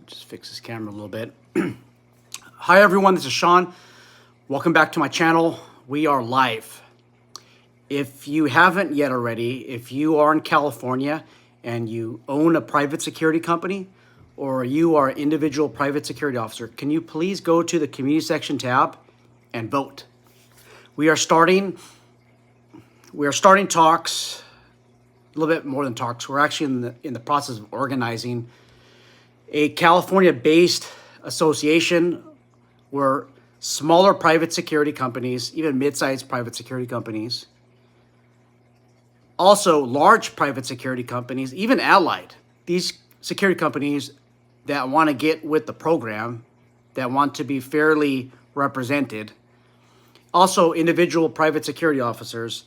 Just fix this camera a little bit. Hi everyone, this is Sean. Welcome back to my channel. We are live. If you haven't yet already, if you are in California and you own a private security company or you are an individual private security officer, can you please go to the community section tab and vote? We are starting talks, a little bit more than talks. We're actually in the process of organizing a California-based association where smaller private security companies, even mid-sized private security companies, also large private security companies, even allied, these security companies that want to get with the program, that want to be fairly represented, also individual private security officers.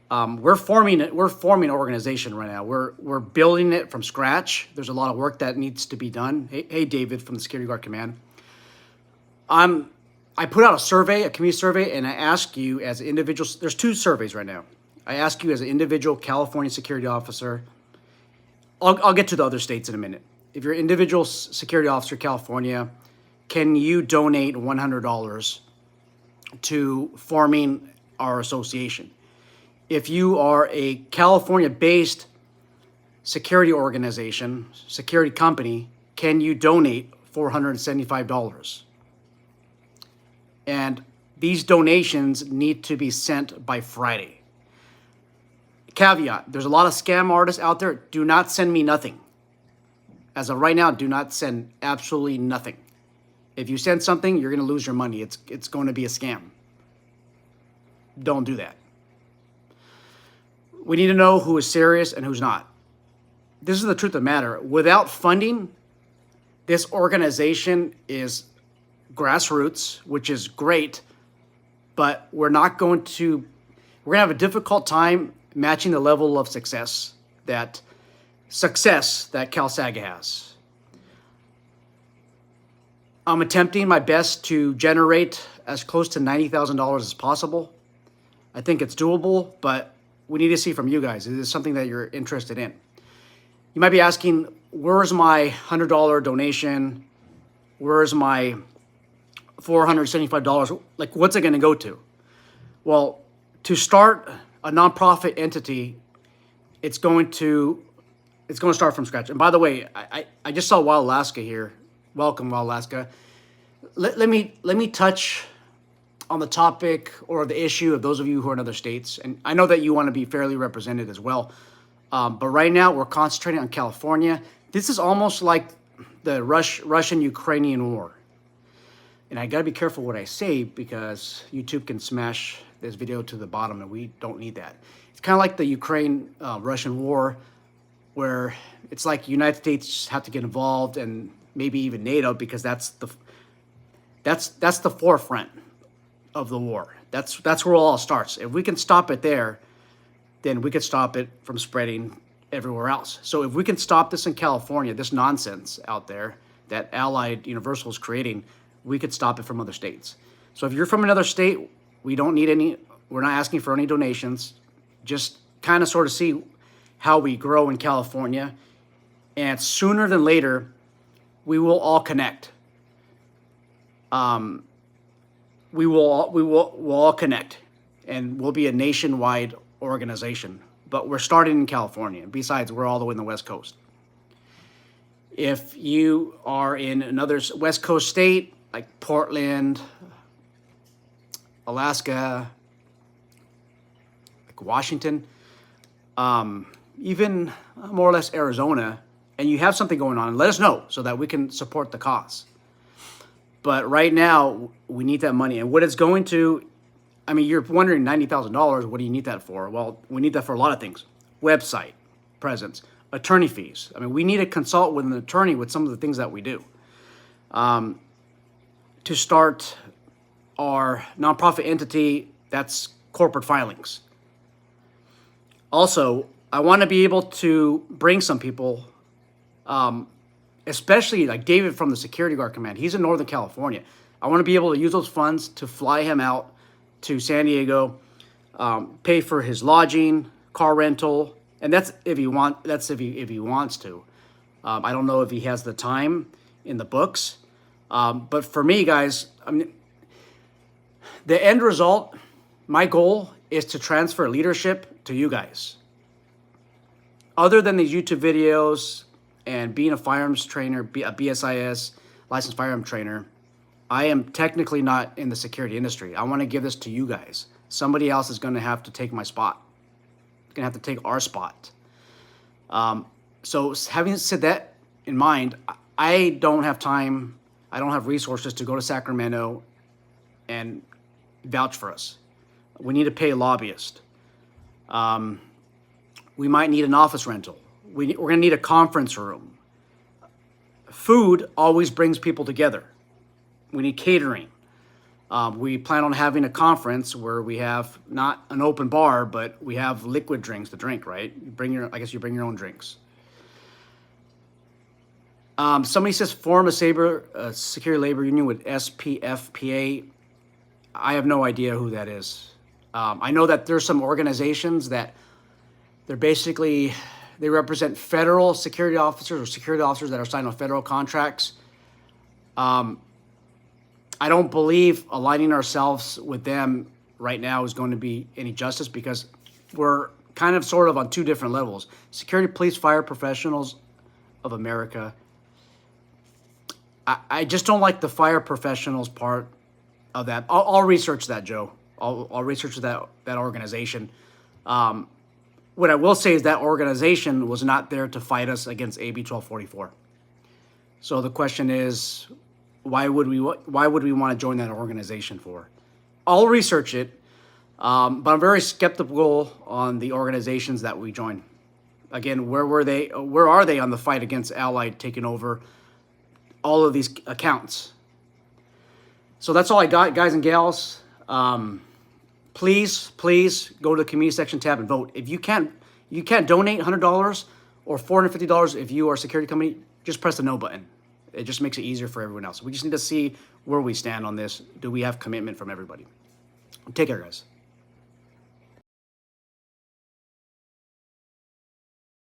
We're forming an organization right now. We're building it from scratch. There's a lot of work that needs to be done. Hey David from the Security Guard Command. I put out a survey, a community survey, and I ask you as individuals. There's two surveys right now. I ask you as an individual California security officer. I'll get to the other states in a minute. If you're an individual security officer, California, can you donate $100 to forming our association? If you are a California-based security organization, security company, can you donate $475? And these donations need to be sent by Friday. Caveat, there's a lot of scam artists out there. Do not send me nothing. As of right now, do not send absolutely nothing. If you send something, you're going to lose your money. It's going to be a scam. Don't do that. We need to know who is serious and who's not. This is the truth of the matter. Without funding, this organization is grassroots, which is great, but we're going to have a difficult time matching the level of success that CalSAG has. I'm attempting my best to generate as close to $90,000 as possible. I think it's doable, but we need to see from you guys. Is this something that you're interested in? You might be asking, where's my $100 donation? Where's my $475? Like, what's it going to go to? Well, to start a nonprofit entity, it's going to start from scratch. And by the way, I just saw Wild Alaska here. Welcome, Wild Alaska. Let me touch on the topic or the issue of those of you who are in other states. And I know that you want to be fairly represented as well. But right now we're concentrating on California. This is almost like the Russian-Ukrainian war. And I got to be careful what I say because YouTube can smash this video to the bottom and we don't need that. It's kind of like the Ukraine-Russian war where it's like the United States have to get involved and maybe even NATO because that's the forefront of the war. That's where it all starts. If we can stop it there, then we can stop it from spreading everywhere else. So if we can stop this in California, this nonsense out there that Allied Universal is creating, we could stop it from other states. So if you're from another state, we're not asking for any donations. Just kind of sort of see how we grow in California. And sooner than later, we will all connect. We'll all connect and we'll be a nationwide organization, but we're starting in California. Besides, we're all the way in the West Coast. If you are in another West Coast state, like Portland, Alaska, like Washington, even more or less Arizona, and you have something going on, let us know so that we can support the cause. But right now, we need that money. And what it's going to, I mean, you're wondering $90,000, what do you need that for? Well, we need that for a lot of things. Website presence, attorney fees. I mean, we need to consult with an attorney with some of the things that we do. To start our nonprofit entity, that's corporate filings. Also, I want to be able to bring some people, especially like David from the Security Guard Command. He's in Northern California. I want to be able to use those funds to fly him out to San Diego, pay for his lodging, car rental, and that's if he wants to. I don't know if he has the time in the books. But for me, guys, I mean, the end result, my goal is to transfer leadership to you guys. Other than these YouTube videos and being a firearms trainer, a BSIS, licensed firearm trainer, I am technically not in the security industry. I want to give this to you guys. Somebody else is going to have to take my spot. Going to have to take our spot. So having said that in mind, I don't have time. I don't have resources to go to Sacramento and vouch for us. We need to pay a lobbyist. We might need an office rental. We're going to need a conference room. Food always brings people together. We need catering. We plan on having a conference where we have not an open bar, but we have liquid drinks to drink, right? I guess you bring your own drinks. Somebody says form a security labor union with SPFPA. I have no idea who that is. I know that there's some organizations that they represent federal security officers or security officers that are signed on federal contracts. I don't believe aligning ourselves with them right now is going to be any justice, because we're kind of sort of on two different levels. Security Police Fire Professionals of America. I just don't like the fire professionals part of that. I'll research that, Joe. I'll research that organization. What I will say is that organization was not there to fight us against AB 1244. So the question is, why would we want to join that organization for? I'll research it, but I'm very skeptical on the organizations that we join. Again, where are they on the fight against Allied taking over all of these accounts? So that's all I got, guys and gals. Please go to the community section tab and vote. If you can't donate $100 or $450 if you are a security company, just press the no button. It just makes it easier for everyone else. We just need to see where we stand on this. Do we have commitment from everybody? Take care, guys.